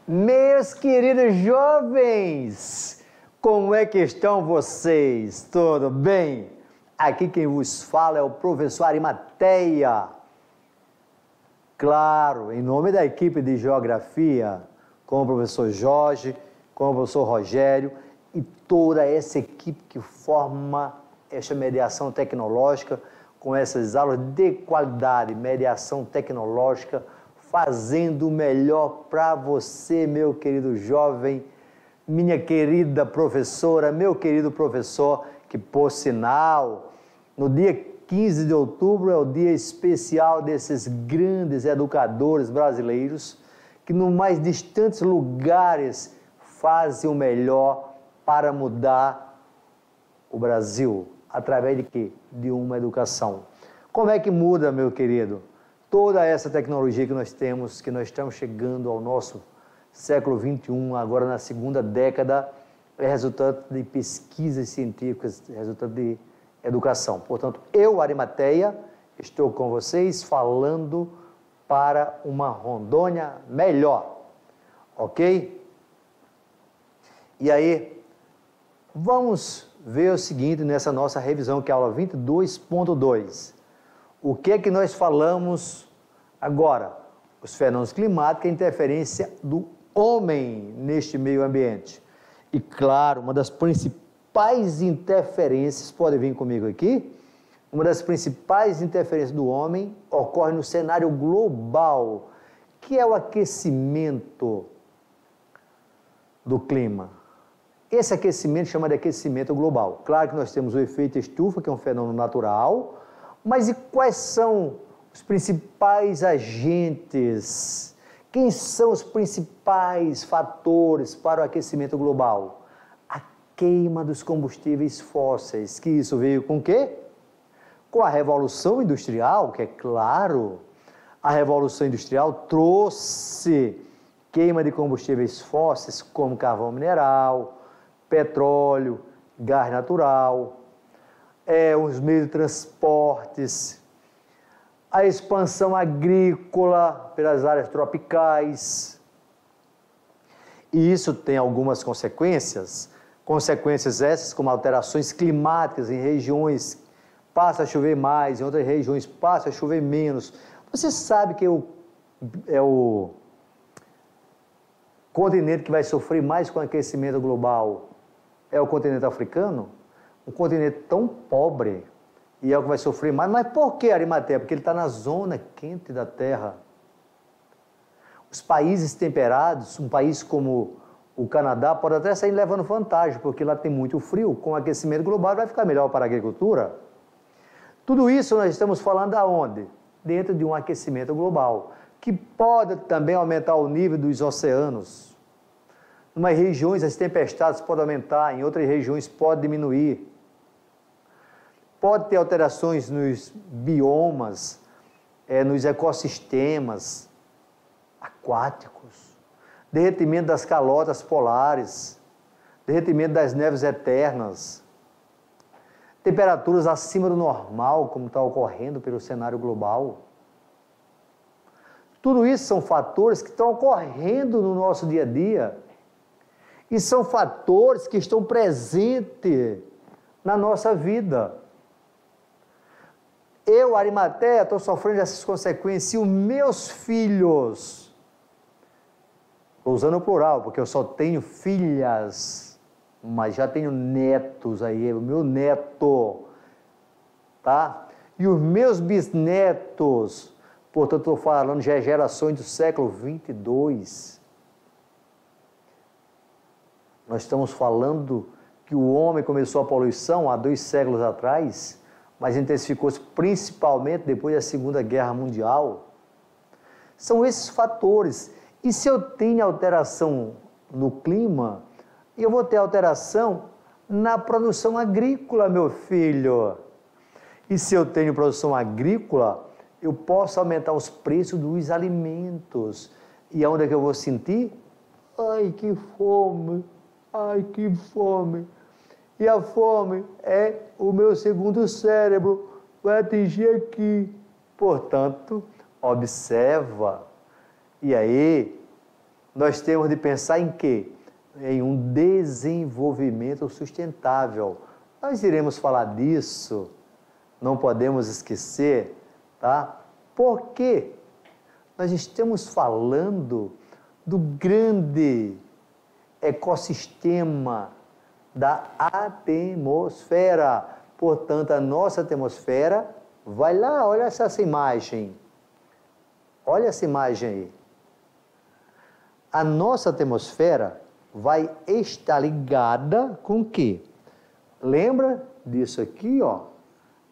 Meus queridos jovens, como é que estão vocês? Tudo bem? Aqui quem vos fala é o professor Arimateia. Claro, em nome da equipe de Geografia, com o professor Jorge, com o professor Rogério e toda essa equipe que forma esta mediação tecnológica, com essas aulas de qualidade, mediação tecnológica, fazendo o melhor para você, meu querido jovem, minha querida professora, meu querido professor, que por sinal, no dia 15 de outubro é o dia especial desses grandes educadores brasileiros que nos mais distantes lugares fazem o melhor para mudar o Brasil. Através de quê? De uma educação. Como é que muda, meu querido? Toda essa tecnologia que nós temos, que nós estamos chegando ao nosso século XXI, agora na segunda década, é resultado de pesquisas científicas, resultado de educação. Portanto, eu, Arimateia, estou com vocês falando para uma Rondônia melhor, ok? E aí, vamos ver o seguinte nessa nossa revisão, que é a aula 22.2. O que é que nós falamos agora? Os fenômenos climáticos e a interferência do homem neste meio ambiente. E claro, uma das principais interferências, pode vir comigo aqui, uma das principais interferências do homem ocorre no cenário global, que é o aquecimento do clima. Esse aquecimento chama de aquecimento global. Claro que nós temos o efeito estufa, que é um fenômeno natural, mas e quais são os principais agentes? Quem são os principais fatores para o aquecimento global? A queima dos combustíveis fósseis, que isso veio com o quê? Com a Revolução Industrial, que é claro, a Revolução Industrial trouxe queima de combustíveis fósseis, como carvão mineral, petróleo, gás natural, os meios de transportes, a expansão agrícola pelas áreas tropicais. E isso tem algumas consequências essas como alterações climáticas em regiões passa a chover mais, em outras regiões passa a chover menos. Você sabe que é o continente que vai sofrer mais com o aquecimento global é o continente africano, um continente tão pobre, e é o que vai sofrer mais. Mas por que, Arimateia? Porque ele está na zona quente da Terra. Os países temperados, um país como o Canadá, pode até sair levando vantagem, porque lá tem muito frio, com o aquecimento global vai ficar melhor para a agricultura. Tudo isso nós estamos falando aonde? Dentro de um aquecimento global, que pode também aumentar o nível dos oceanos. Em umas regiões as tempestades podem aumentar, em outras regiões pode diminuir. Pode ter alterações nos biomas, nos ecossistemas aquáticos, derretimento das calotas polares, derretimento das neves eternas, temperaturas acima do normal, como está ocorrendo pelo cenário global. Tudo isso são fatores que estão ocorrendo no nosso dia a dia e são fatores que estão presentes na nossa vida. Eu, Arimateia, estou sofrendo essas consequências e os meus filhos, estou usando o plural, porque eu só tenho filhas, mas já tenho netos aí, o meu neto, tá? E os meus bisnetos, portanto, estou falando já gerações do século 22. Nós estamos falando que o homem começou a poluição há 2 séculos atrás, mas intensificou-se principalmente depois da Segunda Guerra Mundial. São esses fatores. E se eu tenho alteração no clima, eu vou ter alteração na produção agrícola, meu filho. E se eu tenho produção agrícola, eu posso aumentar os preços dos alimentos. E aonde é que eu vou sentir? Ai, que fome! Ai, que fome! E a fome é o meu segundo cérebro, vai atingir aqui. Portanto, observa. E aí, nós temos de pensar em quê? Em um desenvolvimento sustentável. Nós iremos falar disso, não podemos esquecer, tá? Porque nós estamos falando do grande ecossistema da atmosfera. Portanto, a nossa atmosfera, vai lá, olha essa imagem. Olha essa imagem aí. A nossa atmosfera vai estar ligada com o quê? Lembra disso aqui, ó?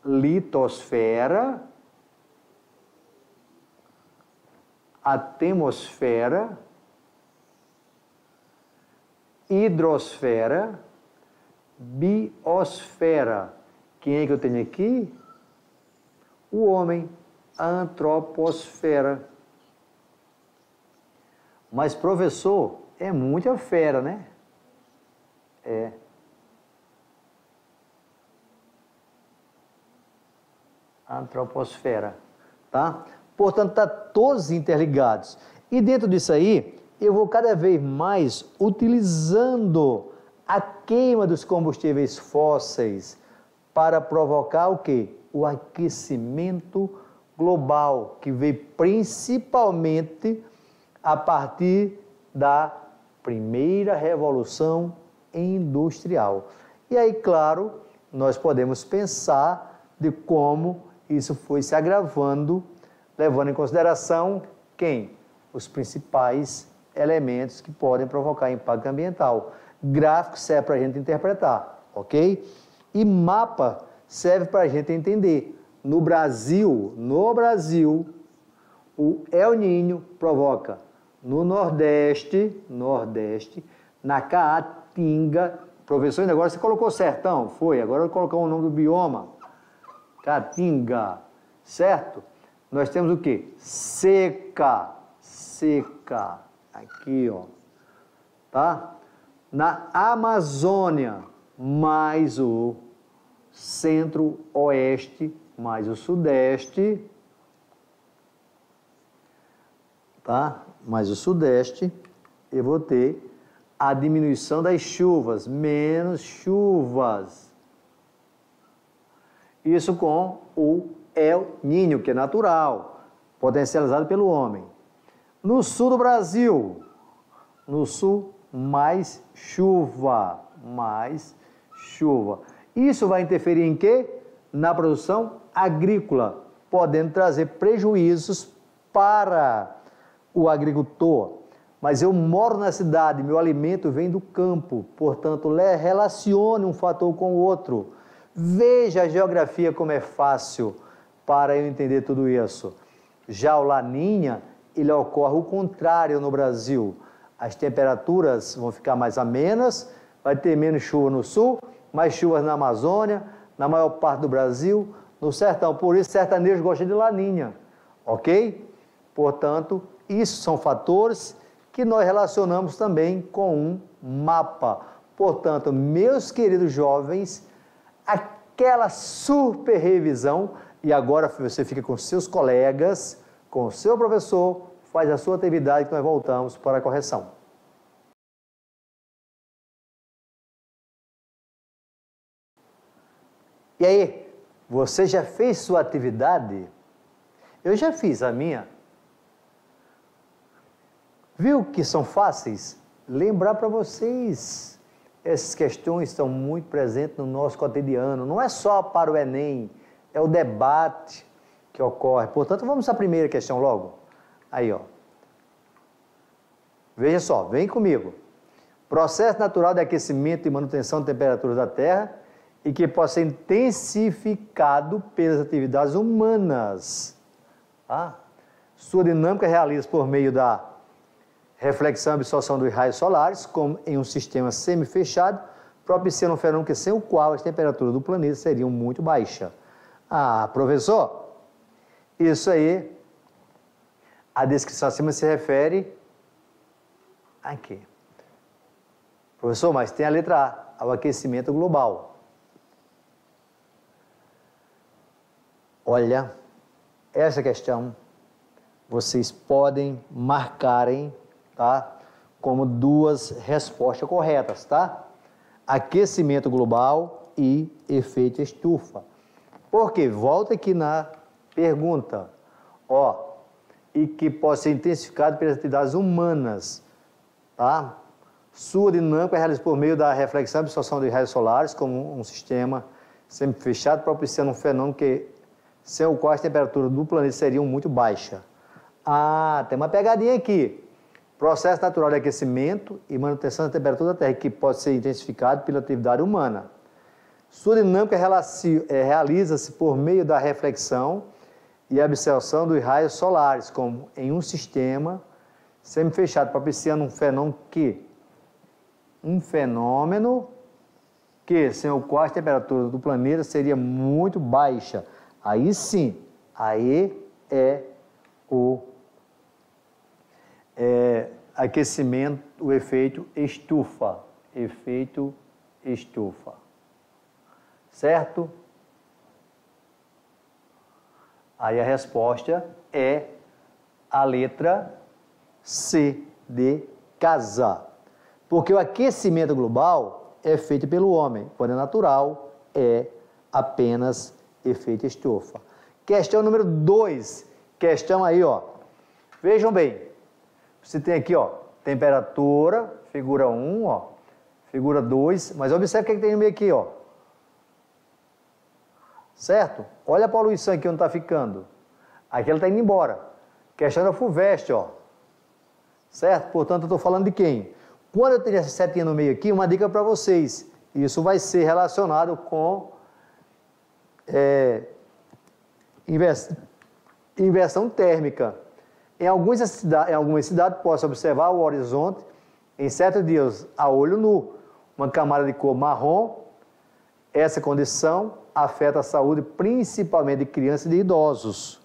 Litosfera, atmosfera, hidrosfera, biosfera. Quem é que eu tenho aqui? O homem, a antroposfera. Mas, professor, é muita fera, né? É. Antroposfera, tá? Portanto, está todos interligados. E dentro disso aí, eu vou cada vez mais utilizando a queima dos combustíveis fósseis para provocar o quê? O aquecimento global, que veio principalmente a partir da primeira revolução industrial. E aí, claro, nós podemos pensar de como isso foi se agravando, levando em consideração quem? Os principais elementos que podem provocar impacto ambiental. Gráfico serve para a gente interpretar, ok? E mapa serve para a gente entender. No Brasil, o El Niño provoca no Nordeste, na Caatinga. Professor, agora você colocou Sertão? Foi, agora eu colocou o nome do bioma. Caatinga, certo? Nós temos o quê? Seca, aqui, ó, tá? Na Amazônia, mais o centro-oeste, mais o sudeste, tá? Mais o sudeste, eu vou ter a diminuição das chuvas, menos chuvas. Isso com o El Niño, que é natural, potencializado pelo homem. No sul do Brasil, mais chuva. Isso vai interferir em quê? Na produção agrícola, podendo trazer prejuízos para o agricultor. Mas eu moro na cidade, meu alimento vem do campo, portanto, relacione um fator com o outro. Veja a geografia como é fácil para eu entender tudo isso. Já o Laninha, ele ocorre o contrário no Brasil. As temperaturas vão ficar mais amenas, vai ter menos chuva no sul, mais chuvas na Amazônia, na maior parte do Brasil, no sertão. Por isso, sertanejo gosta de Laninha, ok? Portanto, isso são fatores que nós relacionamos também com um mapa. Portanto, meus queridos jovens, aquela super revisão, e agora você fica com seus colegas, com o seu professor, faz a sua atividade que nós voltamos para a correção. E aí, você já fez sua atividade? Eu já fiz a minha. Viu que são fáceis? Lembrar para vocês, essas questões estão muito presentes no nosso cotidiano, não é só para o Enem, é o debate que ocorre. Portanto, vamos à primeira questão logo. Aí, ó. Veja só, vem comigo. Processo natural de aquecimento e manutenção da temperatura da Terra e que pode ser intensificado pelas atividades humanas. Tá? Sua dinâmica realiza por meio da reflexão e absorção dos raios solares, como em um sistema semi-fechado, propiciando um fenômeno que, sem o qual as temperaturas do planeta seriam muito baixas. Ah, professor, isso aí, a descrição acima se refere aqui. Professor, mas tem a letra A, ao aquecimento global. Olha, essa questão vocês podem marcarem, tá? como duas respostas corretas, tá? Aquecimento global e efeito estufa. Por quê? Volta aqui na pergunta. Ó, e que pode ser intensificado pelas atividades humanas, tá? Sua dinâmica é realizada por meio da reflexão e absorção de raios solares, como um sistema sempre fechado, propiciando um fenômeno que, sem o qual as temperaturas do planeta seriam muito baixas. Ah, tem uma pegadinha aqui. Processo natural de aquecimento e manutenção da temperatura da Terra, que pode ser intensificado pela atividade humana. Sua dinâmica realiza-se por meio da reflexão e absorção dos raios solares, como em um sistema semi-fechado, propiciando um fenômeno que, sem o qual as temperaturas do planeta seria muito baixa. Aí sim, aí é o aquecimento, o efeito estufa. Efeito estufa. Certo? Aí a resposta é a letra C, de casa. Porque o aquecimento global é feito pelo homem, quando é natural, é apenas efeito estufa. Questão número 2. Questão aí, ó. Vejam bem. Você tem aqui, ó, temperatura, figura 1, ó, figura 2, mas observe o que tem no meio aqui, ó. Certo? Olha a poluição aqui onde está ficando. Aqui ela está indo embora. Questão da FUVEST, ó. Certo? Portanto, eu estou falando de quem? Quando eu tenho essa setinha no meio aqui, uma dica para vocês. Isso vai ser relacionado com inversão térmica. Em algumas cidades, posso observar o horizonte em certos dias a olho nu, uma camada de cor marrom. Essa condição afeta a saúde principalmente de crianças e de idosos,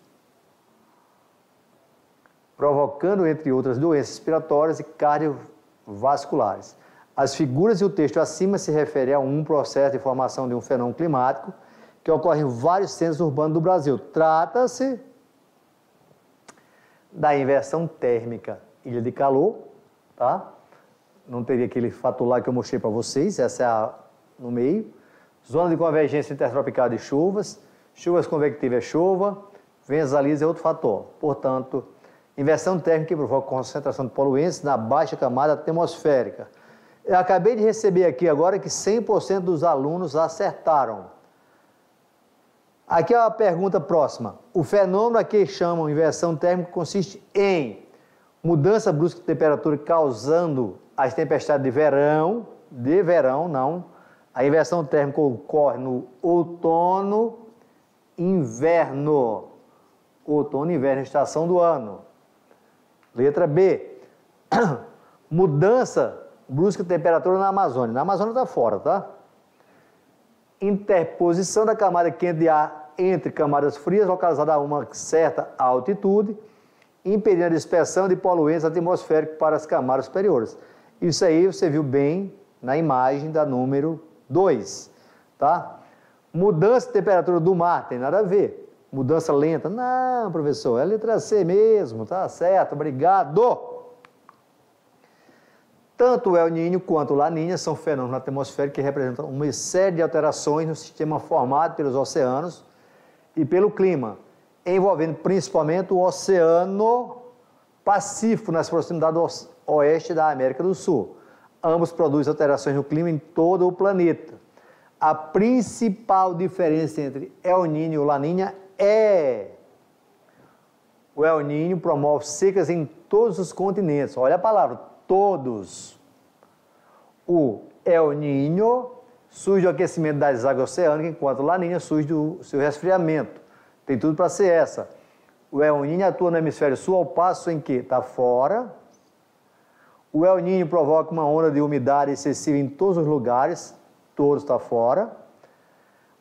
provocando, entre outras, doenças respiratórias e cardiovasculares. As figuras e o texto acima se referem a um processo de formação de um fenômeno climático que ocorre em vários centros urbanos do Brasil. Trata-se da inversão térmica, ilha de calor, tá? Não teria aquele fator lá que eu mostrei para vocês, essa é a no meio. Zona de convergência intertropical de chuvas, chuvas convectivas é chuva, ventos alísios é outro fator. Portanto, inversão térmica que provoca concentração de poluentes na baixa camada atmosférica. Eu acabei de receber aqui agora que 100% dos alunos acertaram. Aqui é a pergunta próxima. O fenômeno a que chamam inversão térmica consiste em mudança brusca de temperatura causando as tempestades de verão, não. A inversão térmica ocorre no outono, inverno. Outono e inverno, estação do ano. Letra B. Mudança brusca de temperatura na Amazônia. Na Amazônia está fora, tá? Interposição da camada quente de ar entre camadas frias localizada a uma certa altitude, impedindo a dispersão de poluentes atmosféricos para as camadas superiores. Isso aí você viu bem na imagem da número 2, tá? Mudança de temperatura do mar, tem nada a ver. Mudança lenta, não, professor, é a letra C mesmo, tá certo, obrigado. Tanto o El Niño quanto o La Niña são fenômenos atmosféricos que representam uma série de alterações no sistema formado pelos oceanos e pelo clima, envolvendo principalmente o Oceano Pacífico nas proximidades oeste da América do Sul. Ambos produzem alterações no clima em todo o planeta. A principal diferença entre El Niño e o La Niña é o El Niño promove secas em todos os continentes. Olha a palavra, todos. O El Niño surge do aquecimento das águas oceânicas, enquanto o La Niña surge do seu resfriamento. Tem tudo para ser essa. O El Niño atua no hemisfério sul, ao passo em que está fora. O El Niño provoca uma onda de umidade excessiva em todos os lugares, todos está fora.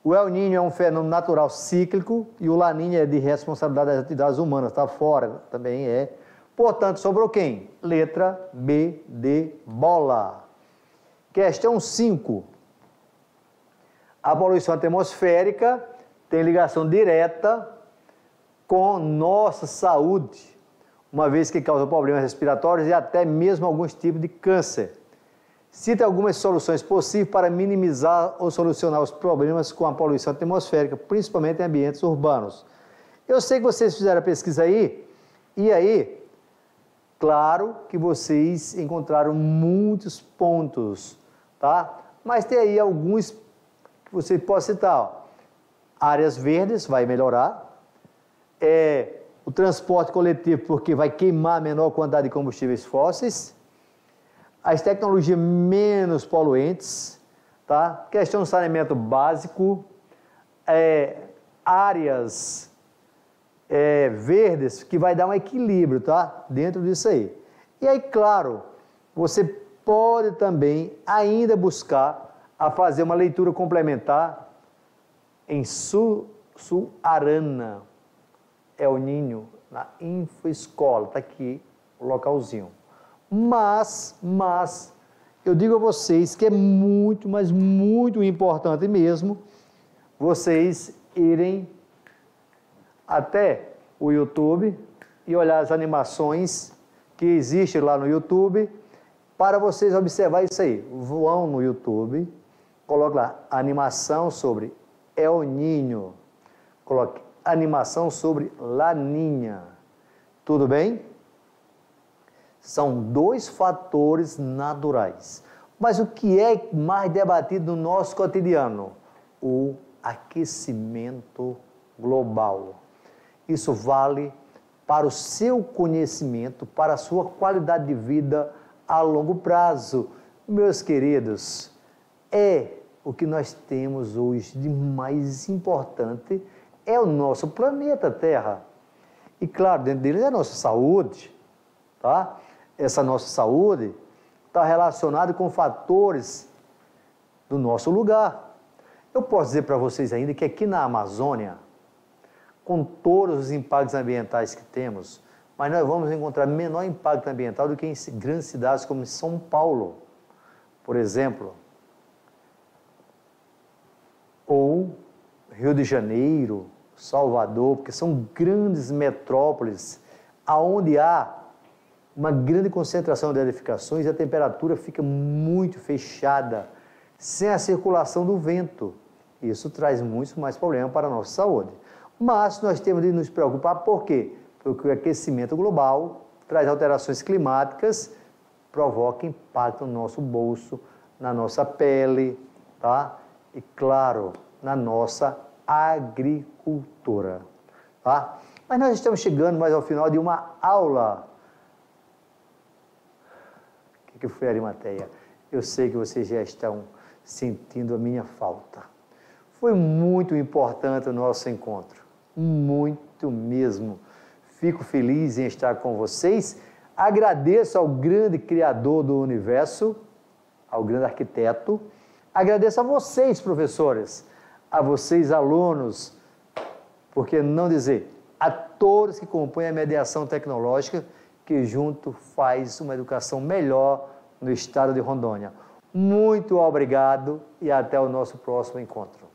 O El Niño é um fenômeno natural cíclico e o La Niña é de responsabilidade das atividades humanas, está fora, também é. Portanto, sobrou quem? Letra B de bola. Questão 5. A poluição atmosférica tem ligação direta com nossa saúde. uma vez que causa problemas respiratórios e até mesmo alguns tipos de câncer. Cita algumas soluções possíveis para minimizar ou solucionar os problemas com a poluição atmosférica, principalmente em ambientes urbanos. Eu sei que vocês fizeram a pesquisa aí, e aí, claro que vocês encontraram muitos pontos, tá? Mas tem aí alguns que você pode citar, ó. Áreas verdes vai melhorar, o transporte coletivo, porque vai queimar a menor quantidade de combustíveis fósseis, as tecnologias menos poluentes, tá? Questão do saneamento básico, áreas verdes, que vai dar um equilíbrio, tá? Dentro disso aí. E aí, claro, você pode também ainda buscar a fazer uma leitura complementar em Suarana, El Ninho, na Infoescola, está aqui o localzinho. Mas, eu digo a vocês que é muito, mas muito importante mesmo, vocês irem até o YouTube e olhar as animações que existem lá no YouTube, para vocês observar isso aí. Vão no YouTube, coloque lá, animação sobre El Ninho, coloque animação sobre Laninha, tudo bem? São dois fatores naturais. Mas o que é mais debatido no nosso cotidiano? O aquecimento global. Isso vale para o seu conhecimento, para a sua qualidade de vida a longo prazo. Meus queridos, o que nós temos hoje de mais importante é o nosso planeta Terra. E claro, dentro dele é a nossa saúde, tá? Essa nossa saúde está relacionada com fatores do nosso lugar. Eu posso dizer para vocês ainda que aqui na Amazônia, com todos os impactos ambientais que temos, mas nós vamos encontrar menor impacto ambiental do que em grandes cidades como São Paulo, por exemplo, ou Rio de Janeiro, Salvador, porque são grandes metrópoles onde há uma grande concentração de edificações e a temperatura fica muito fechada, sem a circulação do vento. Isso traz muitos mais problemas para a nossa saúde. Mas nós temos de nos preocupar, por quê? Porque o aquecimento global traz alterações climáticas, provoca impacto no nosso bolso, na nossa pele, tá? E claro, na nossa agricultura, tá? Mas nós estamos chegando mais ao final de uma aula. O que foi, Arimateia? Eu sei que vocês já estão sentindo a minha falta. Foi muito importante o nosso encontro, muito mesmo. Fico feliz em estar com vocês. Agradeço ao grande Criador do universo, ao grande arquiteto. Agradeço a vocês, professores, a vocês, alunos, por que não dizer, a todos que compõem a mediação tecnológica, que junto faz uma educação melhor no estado de Rondônia. Muito obrigado e até o nosso próximo encontro.